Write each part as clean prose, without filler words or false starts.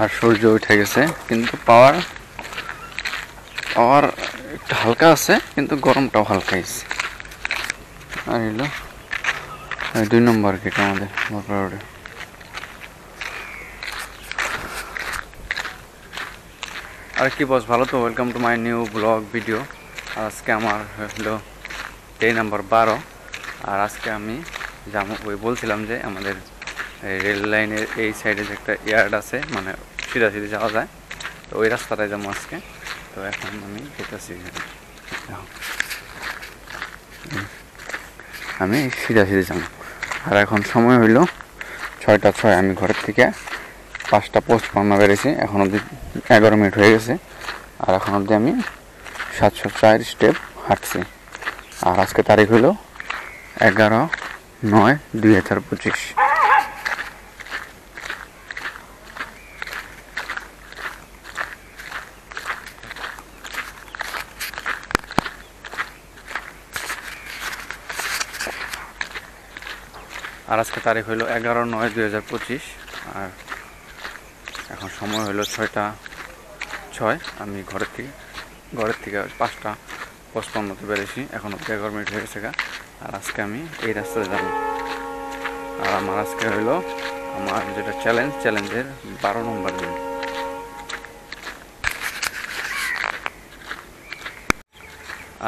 আর সূর্য উঠে গেছে, কিন্তু পাওয়ার পাওয়ার একটু হালকা আছে, কিন্তু গরমটাও হালকা আছে। আর এলো 2 নম্বর গেট আমাদের বরপাড়া রোডে। আর কি বস, ভালো তো? Welcome to my new blog video. আর আজকে আমার হলো ডে নাম্বার 12। আর আজকে আমি যাবো, ওই বলছিলাম যে আমাদের রেল লাইনের এই সাইডে যে একটা ইয়ার্ড আছে, মানে সিধা যাওয়া যায়, তো ওই রাস্তাটায় যাবো আজকে। তো এখন আমি যেতেছি, আমি সিধা যাবো। আর এখন সময় হইল 6টা 6। আমি ঘরের থেকে 5টা 55 বেড়েছি, এখন অবধি 11 মিনিট হয়ে গেছে। আর এখন অবধি আমি 704 স্টেপ হাঁটছি। আর আজকে তারিখ হইল 11/9/2025। আর আজকে তারিখ হইল 11/9/2025। আর এখন সময় হইল 6টা 6। আমি ঘরের থেকে 5টা 55 বেরিয়েছি, এখন অব্দি 11 মিনিট হয়ে গেছে। আর আজকে আমি এই রাস্তাতে যাব। আর আমার আজকে হইল আমার যেটা চ্যালেঞ্জের 12 নম্বর দিন।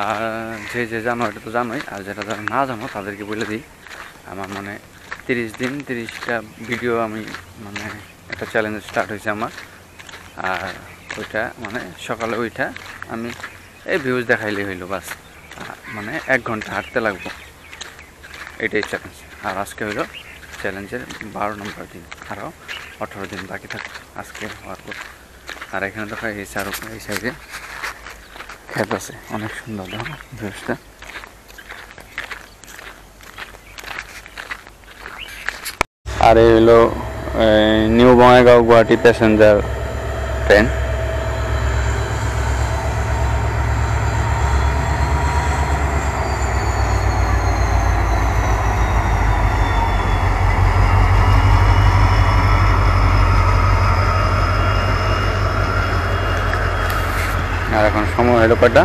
আর যে জানো এটা তো জানোই, আর যারা না জানো তাদেরকে বলে দিই, আমার মানে 30 দিন 30টা ভিডিও আমি মানে একটা চ্যালেঞ্জ স্টার্ট হয়েছে আমার। আর ওইটা মানে সকালে ওইটা আমি এই ভিউজ দেখাইলেই হইলো বাস, মানে 1 ঘন্টা হাঁটতে লাগবো, এটাই চ্যালেঞ্জ। আর আজকে হইলো চ্যালেঞ্জের 12 নম্বর দিন, আরও 18 দিন বাকি থাকে আজকে হওয়ার পর। আর এখানে দেখো এই সাইডে ক্ষেত আছে, অনেক সুন্দর দেখো ভিউজটা। আর এই হলো new Bongaigaon Guwahati passenger train. আর এখন সময় হলো কয়টা?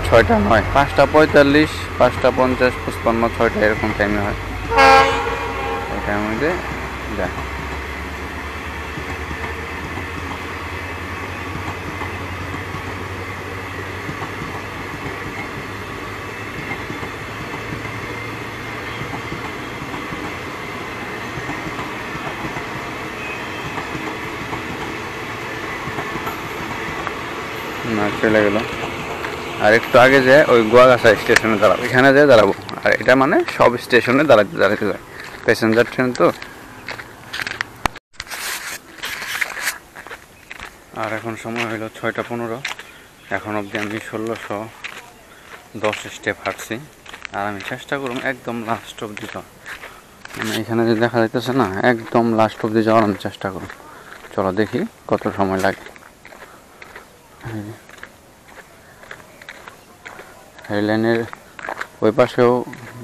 6টা 9। 5টা 45, 5টা 50, 55, 6টা এরকম টাইমে হয়। ওই টাইমের মধ্যে যায়। না, চলে গেল। আর একটু আগে যে ওই গোয়াগাছা স্টেশনে দাঁড়াবো, এখানে যেয়ে দাঁড়াবো। আর এটা মানে সব স্টেশনে দাঁড়াতে যায়, প্যাসেঞ্জার ট্রেন তো। আর এখন সময় হলো 6টা 15। এখন অবধি আমি 1610 স্টেপ হাঁটছি। আর আমি চেষ্টা করব একদম লাস্ট অবধি যাওয়া, মানে এখানে যে দেখা যাইতেছে না, একদম লাস্ট অবধি যাওয়ার আমি চেষ্টা করব। চলো দেখি কত সময় লাগে। রেল লাইনের ওই পাশেও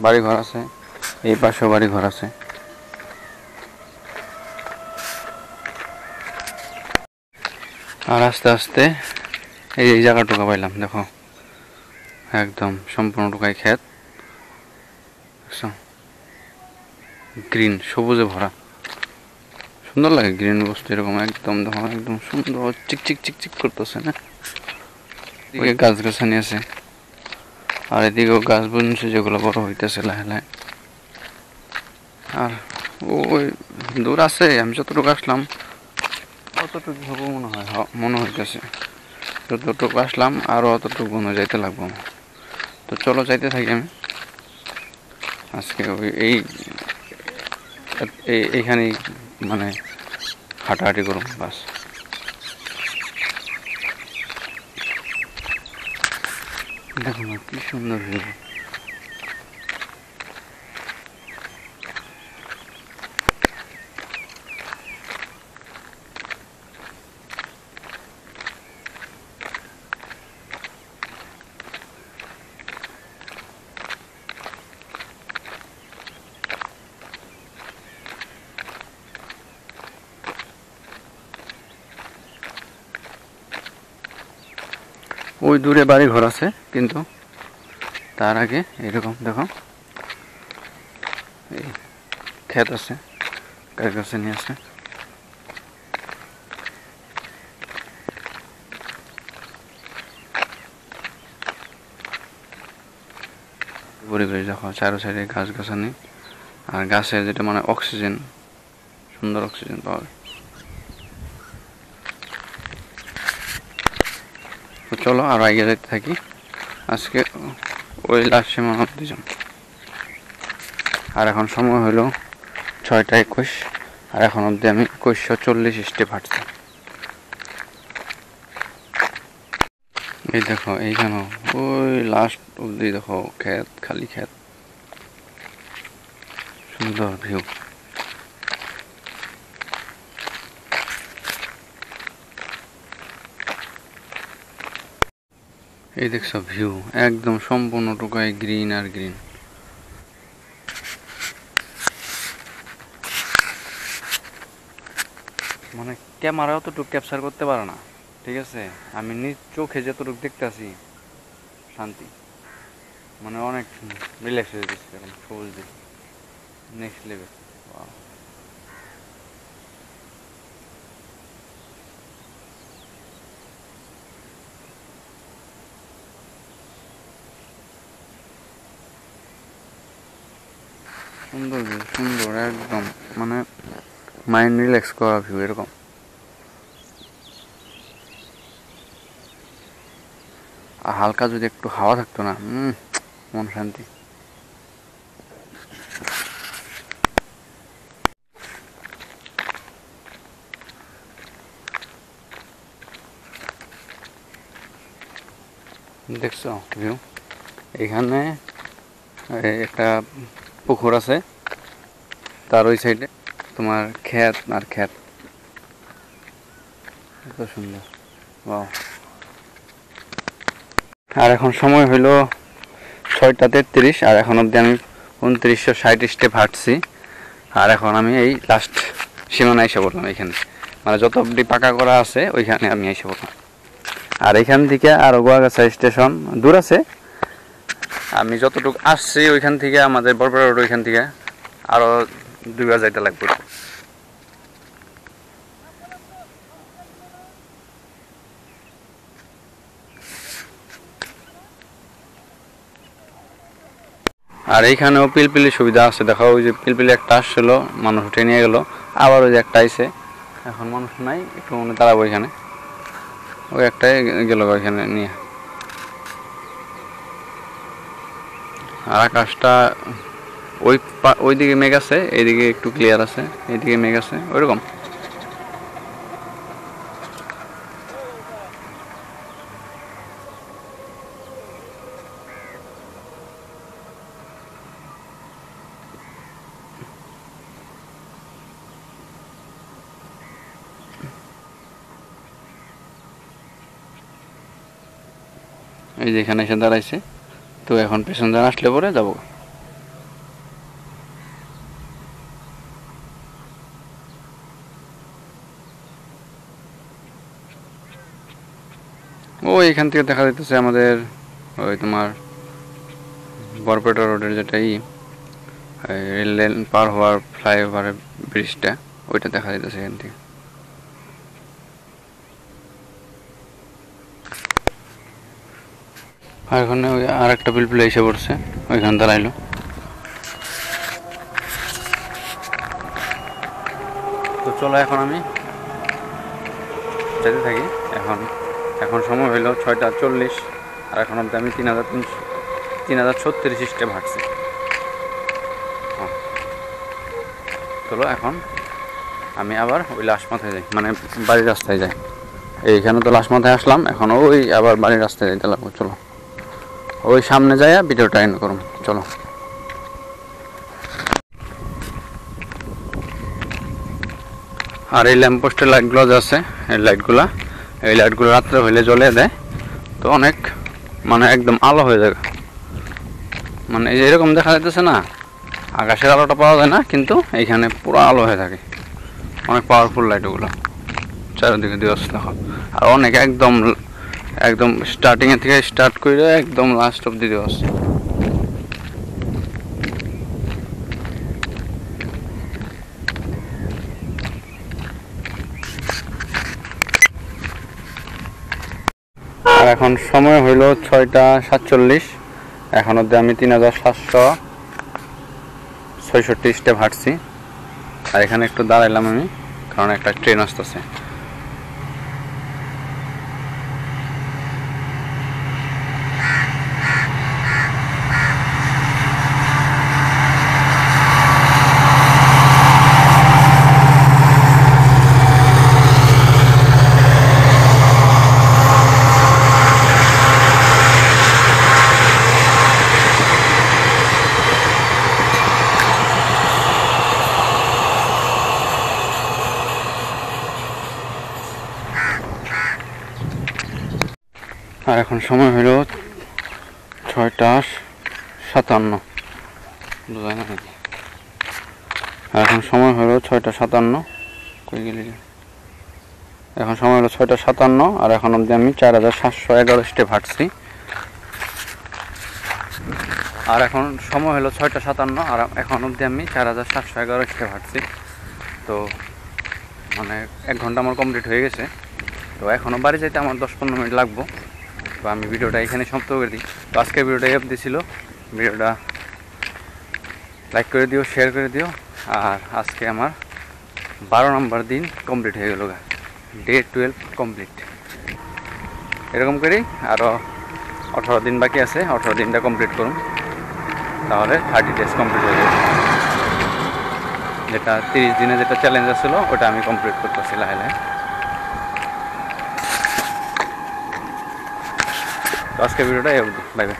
বাড়িঘর আছে, এই পাশেও বাড়িঘর আছে। আর আস্তে আস্তে এই জায়গাটুকু পাইলাম, দেখো একদম সম্পূর্ণটুকাই ক্ষেত, গ্রিন সবুজে ভরা, সুন্দর লাগে গ্রিন বস্তু এরকম। একদম দেখো একদম সুন্দর চিকচিক করতেছে না, এদিকে গাছগাছানি আছে, আর এদিকেও গাছ বুনছে যেগুলো বড় হইতেছে লাহে লাহে। আর ওই দূর আছে, আমি যতটুকু আসলাম অতটুকু হবো মনে হইতেছে। যতটুকু আসলাম আরও অতটুকু মনে যাইতে লাগবো। তো চলো যাইতে থাকি আমি আজকে। ওই এইখানেই মানে হাঁটাহাঁটি করুন বাস। দেখো না কি সুন্দর ভিউ। ওই দূরে বাড়ি ঘর আছে, কিন্তু তার আগে এরকম দেখো এই ক্ষেত আছে, গাছ গাছালি আছে। পরিবেশ দেখো, চারো সাইডে গাছ গাছালি, আর গাছের যেটা মানে অক্সিজেন, সুন্দর অক্সিজেন পাওয়া যায়। তো চলো আর আগে যেতে থাকি। আজকে ওই লাস্ট সীমা অব্দি যাম। আর এখন সময় হলো 6টা 21, আর এখন অব্দি আমি 2140 স্টেপ হাঁটছি। এই দেখো এইখানে ওই লাস্ট অব্দি দেখো ক্ষেত, খালি ক্ষেত, সুন্দর ভিউ। এই দেখছো ভিউ একদম সম্পূর্ণ টুকায় গ্রিন আর গ্রিন। মানে ক্যামেরা অতটুকু ক্যাপচার করতে পারে না, ঠিক আছে। আমি নিজ চোখে যতটুকু দেখতেছি শান্তি, মানে অনেক রিল্যাক্স হয়ে গেছে এখন সবুজ দিকে, নেক্সট লেভেল। সুন্দর ভিউ, সুন্দর একদম, মানে মাইন্ড রিল্যাক্স করা ভিউ এরকম। আর হালকা যদি একটু হাওয়া থাকতো না, মন শান্তি। দেখছো ভিউ, এখানে একটা পুকুর আছে, তার ওই সাইডে তোমার ক্ষেত আর ক্ষেত, এত সুন্দর। আর এখন সময় হইল 6টা 33, আর এখন অব্দি আমি 2960 স্টেপ হাঁটছি। আর এখন আমি এই লাস্ট সীমানা এসে পড়লাম এখানে, মানে যত অব্দি পাকা করা আছে ওইখানে আমি এসে পড়লাম। আর এখান থেকে আরও গোয়াগাছা স্টেশন দূর আছে। আমি যতটুকু আসছি ওইখান থেকে আমাদের বরপাড়া রোড, ওইখান থেকে আরও 2 বার যাইতে লাগবে। আর এইখানেও পিলপিলি সুবিধা আছে, দেখো ওই যে পিলপিলি একটা আসছিল, মানুষ উঠে নিয়ে গেল, আবার ওই যে একটা আইছে, এখন মানুষ নাই, একটু মনে দাঁড়াবো এখানে, ওই একটাই গেল ওইখানে নিয়ে। আর আকাশটা ওই দিকে মেঘ আছে, এইদিকে একটু ক্লিয়ার আছে, এইদিকে মেঘ আছে, ওইরকম। এই যে এখানে এসে দাঁড়াইছে, তো এখন পেছন আসলে পরে যাবো। ও এখান থেকে দেখা যাইতেছে আমাদের ওই তোমার বরপেটা রোডের যেটা রেল লাইন পার হওয়ার ফ্লাইওভারের ব্রিজটা, ওইটা দেখা যাইতেছে এখান থেকে। আর এখানে ওই আর একটা পিলপিল এসে পড়ছে, ওইখানে দাঁড়াইলো। তো চলো এখন আমি যেতে থাকি। এখন সময় হইল 6টা 40, আর এখন অব্দি আমি 3036 স্টেপ হাঁটছি। চলো এখন আমি আবার ওই লাস্ট মাথায় যাই, মানে বাড়ির রাস্তায় যাই। এইখানে তো লাস্ট মাথায় আসলাম, এখন ওই আবার বাড়ির রাস্তায় যাইতে লাগবো। চলো ওই সামনে যাই, ভিডিওটা এন্ড করুন। চলো। আর এই ল্যাম্পপোস্টের লাইটগুলো যে আছে, এই লাইটগুলো রাত্রে হইলে জ্বলে দেয়, তো অনেক মানে একদম আলো হয়ে যায়। মানে এই যে এরকম দেখা যাইতেছে না, আকাশের আলোটা পাওয়া যায় না, কিন্তু এইখানে পুরো আলো হয়ে থাকে। অনেক পাওয়ারফুল লাইট ওগুলো, চারিদিকে দিয়ে দেখো। আর অনেক একদম একদম স্টার্টিং এর থেকে স্টার্ট করে একদম লাস্ট অবধি দেওয়া আছে। আর এখন সময় হইল 6টা 47। এখন অবধি আমি 3766 স্টেপ হাঁটছি। আর এখানে একটু দাঁড়াইলাম আমি, কারণ একটা ট্রেন আসতেছে। আর এখন সময় হইল 6টা 57। বোঝা না নাকি? আর এখন সময় হইল 6টা 57। কই গেলি? এখন সময় হলো 6টা 57। আর এখন অবধি আমি 4711 স্টেপ হাঁটছি। আর এখন সময় হলো 6টা 57। আর এখন অবধি আমি 4711 স্টেপ হাঁটছি। তো মানে 1 ঘন্টা আমার কমপ্লিট হয়ে গেছে। তো এখনও বাড়ি যেতে আমার 10-15 মিনিট লাগবো। তো আমি ভিডিওটা এখানে সমাপ্ত করে দিই। তো আজকের ভিডিওটা এই অবধি ছিল। ভিডিওটা লাইক করে দিও, শেয়ার করে দিও। আর আজকে আমার 12 নম্বর দিন কমপ্লিট হয়ে গেল, ডে 12 কমপ্লিট। এরকম করেই আরও 18 দিন বাকি আছে। 18 দিনটা কমপ্লিট করুন, তাহলে 30 ডেজ কমপ্লিট হয়ে যাবে। যেটা 30 দিনে যেটা চ্যালেঞ্জ ছিল ওটা আমি কমপ্লিট করতেছি লাহে লাহে। তো আজকের ভিডিওটা এই অবধি। Bye bye.